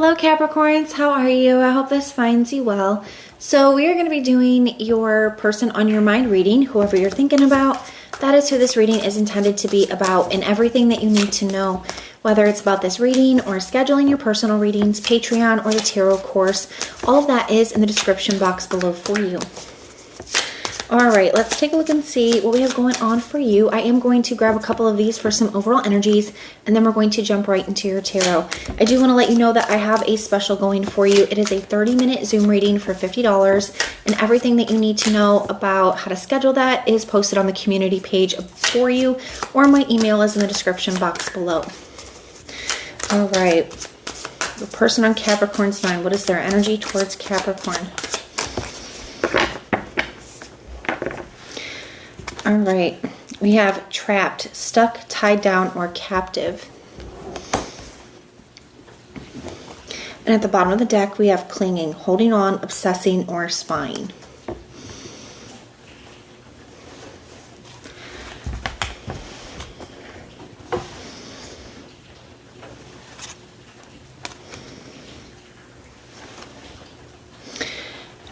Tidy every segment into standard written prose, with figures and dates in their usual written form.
Hello Capricorns, how are you? I hope this finds you well. So we are going to be doing your person on your mind reading, whoever you're thinking about. That is who this reading is intended to be about, and everything that you need to know, whether it's about this reading or scheduling your personal readings, Patreon, or the tarot course. All of that is in the description box below for you. All right, let's take a look and see what we have going on for you. I am going to grab a couple of these for some overall energies, and then we're going to jump right into your tarot. I do want to let you know that I have a special going for you. It is a 30-minute Zoom reading for $50, and everything that you need to know about how to schedule that is posted on the community page for you, or my email is in the description box below. All right, the person on Capricorn's mind, what is their energy towards Capricorn? All right, we have trapped, stuck, tied down, or captive. And at the bottom of the deck, we have clinging, holding on, obsessing, or spying.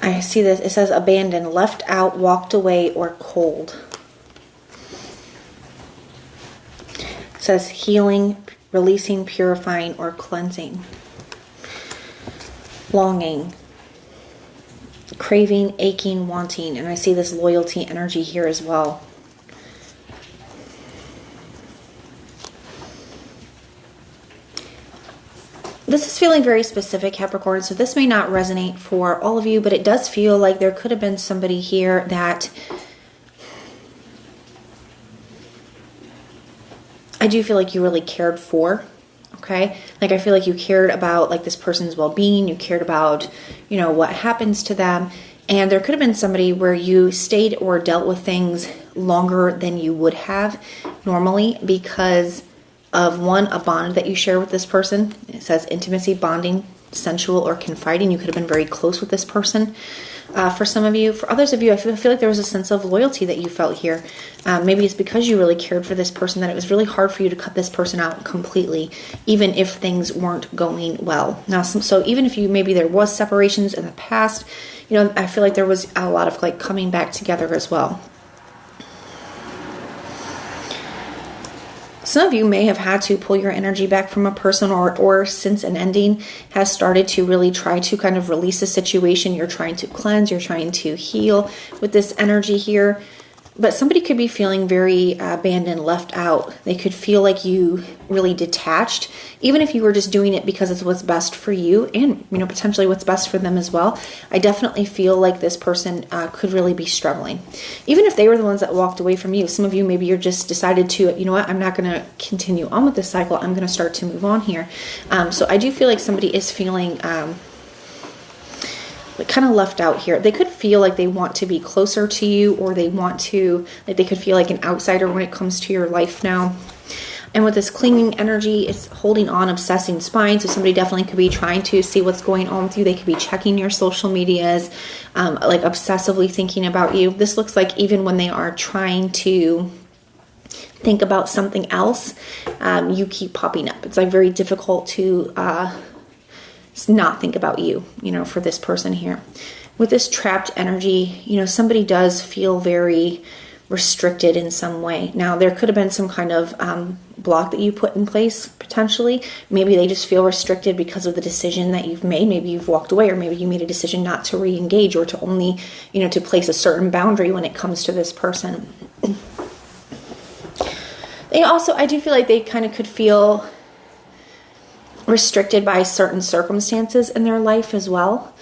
I see this, it says abandoned, left out, walked away, or cold. It says healing, releasing, purifying, or cleansing. Longing, craving, aching, wanting. And I see this loyalty energy here as well. This is feeling very specific, Capricorn, so this may not resonate for all of you, but it does feel like there could have been somebody here that I do feel like you really cared for, okay? Like I feel like you cared about like this person's well-being, you cared about, you know, what happens to them, and there could have been somebody where you stayed or dealt with things longer than you would have normally because of one, a bond that you share with this person. It says intimacy, bonding, sensual, or confiding. You could have been very close with this person. For some of you, for others of you, I feel like there was a sense of loyalty that you felt here. Maybe it's because you really cared for this person that it was really hard for you to cut this person out completely, even if things weren't going well. Now, so even if maybe there was separations in the past, you know, I feel like there was a lot of like coming back together as well. Some of you may have had to pull your energy back from a person or since an ending has started to really try to kind of release a situation. You're trying to cleanse, you're trying to heal with this energy here. But somebody could be feeling very abandoned, left out. They could feel like you really detached, even if you were just doing it because it's what's best for you and, you know, potentially what's best for them as well. I definitely feel like this person could really be struggling. Even if they were the ones that walked away from you, some of you, maybe you're just decided to, you know what, I'm not going to continue on with this cycle. I'm going to start to move on here. So I do feel like somebody is feeling like kind of left out here. They could feel like they want to be closer to you, or they want to, like they could feel like an outsider when it comes to your life now. And with this clinging energy, it's holding on, obsessing, spying. So somebody definitely could be trying to see what's going on with you. They could be checking your social medias, like obsessively thinking about you. This looks like even when they are trying to think about something else, you keep popping up. It's like very difficult to not think about you, you know, for this person here. With this trapped energy, you know, somebody does feel very restricted in some way. Now, there could have been some kind of block that you put in place, potentially. Maybe they just feel restricted because of the decision that you've made. Maybe you've walked away, or maybe you made a decision not to re-engage, or to only, you know, to place a certain boundary when it comes to this person. They also, I do feel like they kind of could feel restricted by certain circumstances in their life as well.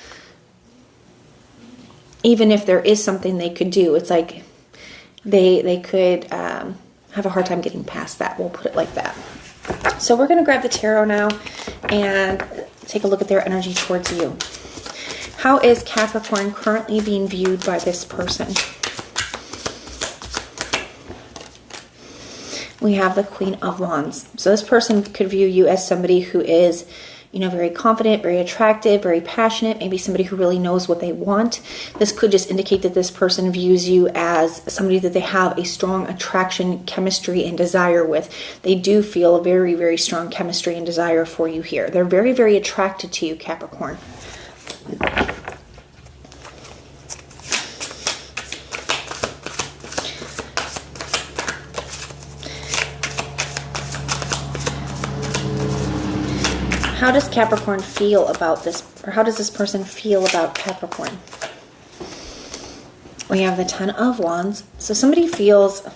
Even if there is something they could do, it's like they could have a hard time getting past that. We'll put it like that. So we're going to grab the tarot now and take a look at their energy towards you. How is Capricorn currently being viewed by this person? We have the Queen of Wands. So this person could view you as somebody who is, very confident, very attractive, very passionate, maybe somebody who really knows what they want. This could just indicate that this person views you as somebody that they have a strong attraction, chemistry, and desire with. They do feel a very, very strong chemistry and desire for you here. They're very, very attracted to you, Capricorn. How does Capricorn feel about this, or how does this person feel about Capricorn? We have the 10 of Wands. So somebody feels,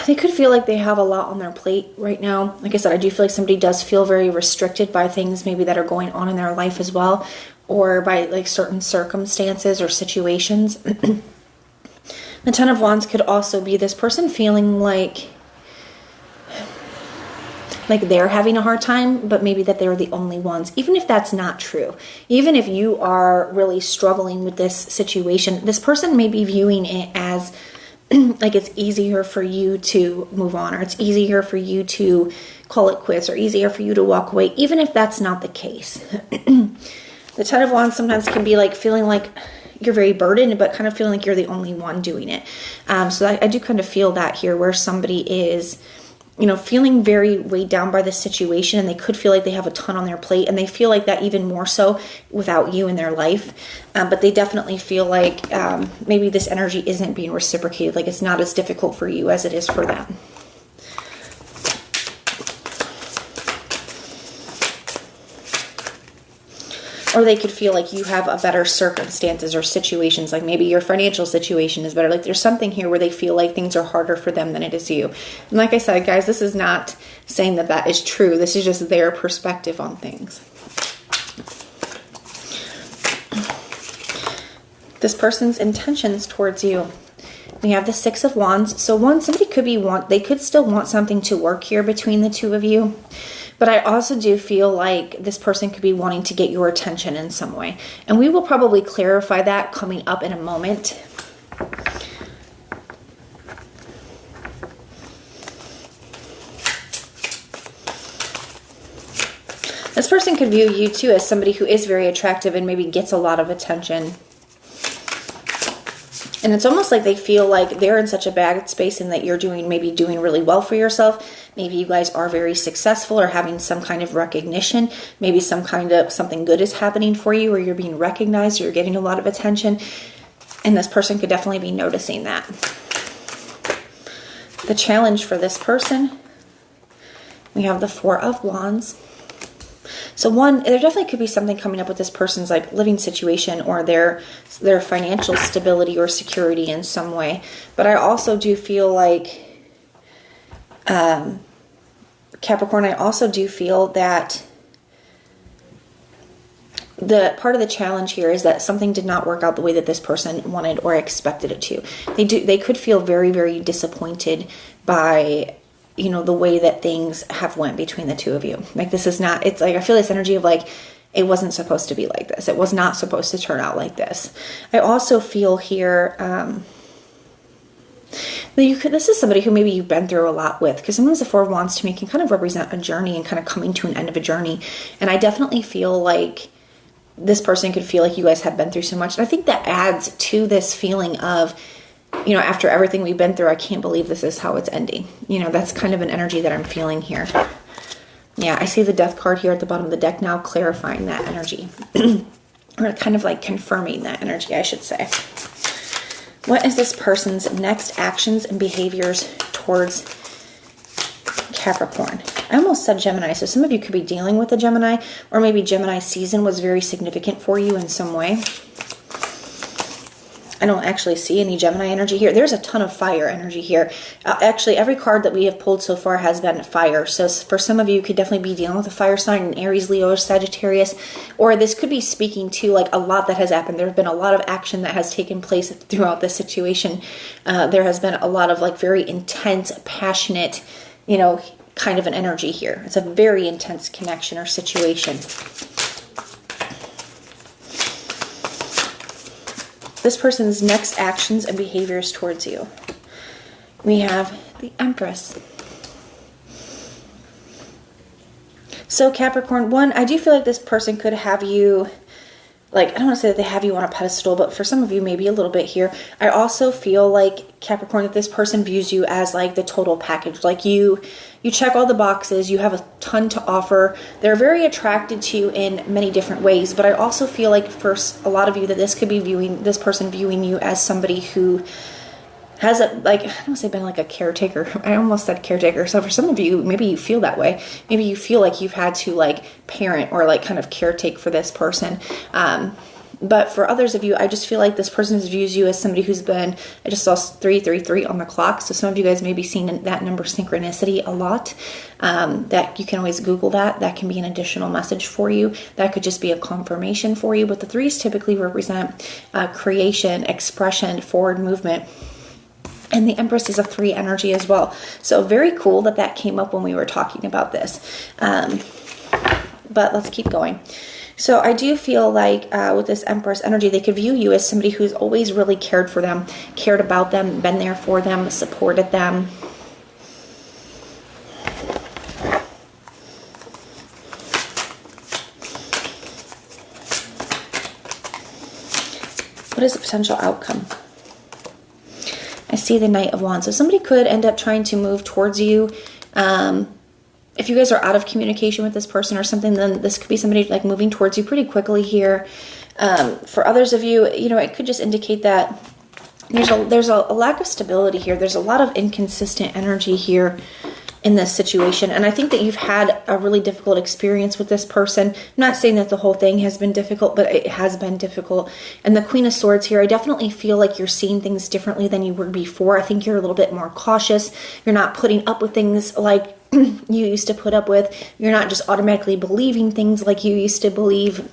they could feel like they have a lot on their plate right now. Like I said, I do feel like somebody does feel very restricted by things maybe that are going on in their life as well, or by like certain circumstances or situations. The 10 of Wands could also be this person feeling like they're having a hard time, but maybe that they're the only ones. Even if that's not true, even if you are really struggling with this situation, this person may be viewing it as like it's easier for you to move on, or it's easier for you to call it quits, or easier for you to walk away, even if that's not the case. The 10 of Wands sometimes can be like feeling like you're very burdened, but kind of feeling like you're the only one doing it. So I do kind of feel that here, where somebody is feeling very weighed down by the situation, and they could feel like they have a ton on their plate, and they feel like that even more so without you in their life. But they definitely feel like maybe this energy isn't being reciprocated, like it's not as difficult for you as it is for them. Or they could feel like you have a better circumstances or situations, like maybe your financial situation is better. Like there's something here where they feel like things are harder for them than it is you. And like I said, guys, this is not saying that that is true. This is just their perspective on things. This person's intentions towards you. We have the 6 of Wands. So somebody could they could still want something to work here between the two of you. But I also do feel like this person could be wanting to get your attention in some way. And we will probably clarify that coming up in a moment. This person could view you too as somebody who is very attractive and maybe gets a lot of attention. And it's almost like they feel like they're in such a bad space, and that you're maybe doing really well for yourself. Maybe you guys are very successful or having some kind of recognition. Maybe something good is happening for you, or you're being recognized, or you're getting a lot of attention. And this person could definitely be noticing that. The challenge for this person, we have the 4 of Wands. So there definitely could be something coming up with this person's like living situation, or their financial stability or security in some way. But I also do feel like, Capricorn, I also do feel that the part of the challenge here is that something did not work out the way that this person wanted or expected it to. They could feel very, very disappointed by the way that things have went between the two of you. Like this is not, it's like I feel this energy of like it wasn't supposed to be like this. It was not supposed to turn out like this. I also feel here this is somebody who maybe you've been through a lot with, because sometimes the 4 of Wands to me can kind of represent a journey and kind of coming to an end of a journey. And I definitely feel like this person could feel like you guys have been through so much. And I think that adds to this feeling of, after everything we've been through, I can't believe this is how it's ending. That's kind of an energy that I'm feeling here. Yeah, I see the Death card here at the bottom of the deck now, clarifying that energy. Or kind of like confirming that energy, I should say. What is this person's next actions and behaviors towards Capricorn? I almost said Gemini, so some of you could be dealing with a Gemini, or maybe Gemini season was very significant for you in some way. I don't actually see any Gemini energy here. There's a ton of fire energy here. Actually, every card that we have pulled so far has been fire. So for some of you, you could definitely be dealing with a fire sign, an Aries, Leo, or Sagittarius. Or this could be speaking to like a lot that has happened. There have been a lot of action that has taken place throughout this situation. There has been a lot of like very intense, passionate, kind of an energy here. It's a very intense connection or situation. This person's next actions and behaviors towards you. We have the Empress. So Capricorn, one, I do feel like this person could have you, like, I don't want to say that they have you on a pedestal, but for some of you, maybe a little bit here. I also feel like, Capricorn, that this person views you as like the total package. Like you check all the boxes, you have a ton to offer. They're very attracted to you in many different ways, but I also feel like for a lot of you that this could be this person viewing you as somebody who has I don't want to say been like a caretaker. I almost said caretaker. So for some of you, maybe you feel that way. Maybe you feel like you've had to like parent or like kind of caretake for this person. But for others of you, I just feel like this person views you as somebody who's been, I just saw 333 on the clock. So some of you guys may be seeing that number synchronicity a lot. That you can always Google that. That can be an additional message for you. That could just be a confirmation for you. But the threes typically represent creation, expression, forward movement. And the Empress is a 3 energy as well. So very cool that came up when we were talking about this. But let's keep going. So I do feel like with this Empress energy, they could view you as somebody who's always really cared for them, cared about them, been there for them, supported them. What is the potential outcome? I see the Knight of Wands. So somebody could end up trying to move towards you. If you guys are out of communication with this person or something, then this could be somebody like moving towards you pretty quickly here. For others of you, it could just indicate that there's a lack of stability here. There's a lot of inconsistent energy here in this situation. And I think that you've had a really difficult experience with this person. I'm not saying that the whole thing has been difficult, but it has been difficult. And the Queen of Swords here, I definitely feel like you're seeing things differently than you were before. I think you're a little bit more cautious. You're not putting up with things like you used to put up with. You're not just automatically believing things like you used to believe.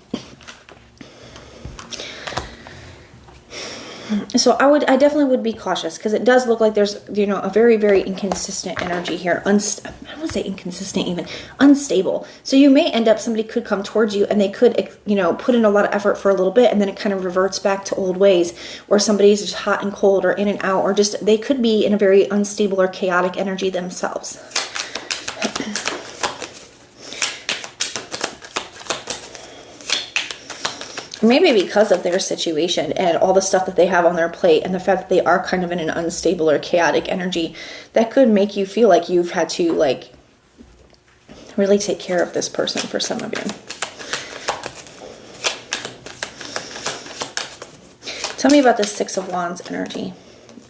So I definitely would be cautious because it does look like there's, a very, very inconsistent energy here. I don't want to say inconsistent even, unstable. So you may end up, somebody could come towards you and they could, put in a lot of effort for a little bit and then it kind of reverts back to old ways, or somebody's just hot and cold or in and out, or just, they could be in a very unstable or chaotic energy themselves. Maybe because of their situation and all the stuff that they have on their plate and the fact that they are kind of in an unstable or chaotic energy, that could make you feel like you've had to really take care of this person for some of you. Tell me about the Six of Wands energy.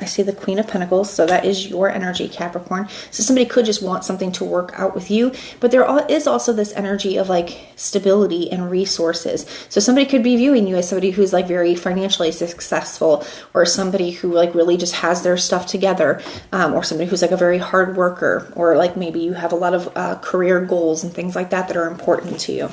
I see the Queen of Pentacles, so that is your energy, Capricorn. So somebody could just want something to work out with you, but there is also this energy of stability and resources. So somebody could be viewing you as somebody who's very financially successful, or somebody who really just has their stuff together, or somebody who's a very hard worker, or maybe you have a lot of career goals and things like that that are important to you.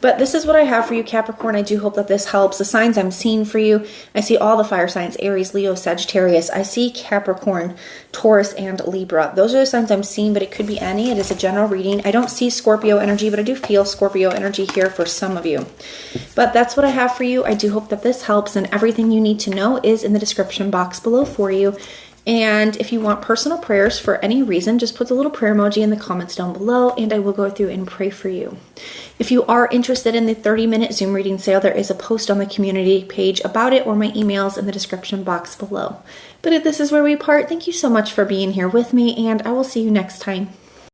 But this is what I have for you, Capricorn. I do hope that this helps. The signs I'm seeing for you, I see all the fire signs, Aries, Leo, Sagittarius. I see Capricorn, Taurus, and Libra. Those are the signs I'm seeing, but it could be any. It is a general reading. I don't see Scorpio energy, but I do feel Scorpio energy here for some of you. But that's what I have for you. I do hope that this helps, and everything you need to know is in the description box below for you. And if you want personal prayers for any reason, just put the little prayer emoji in the comments down below and I will go through and pray for you. If you are interested in the 30-minute Zoom reading sale, there is a post on the community page about it, or my emails in the description box below. But if this is where we part, thank you so much for being here with me, and I will see you next time.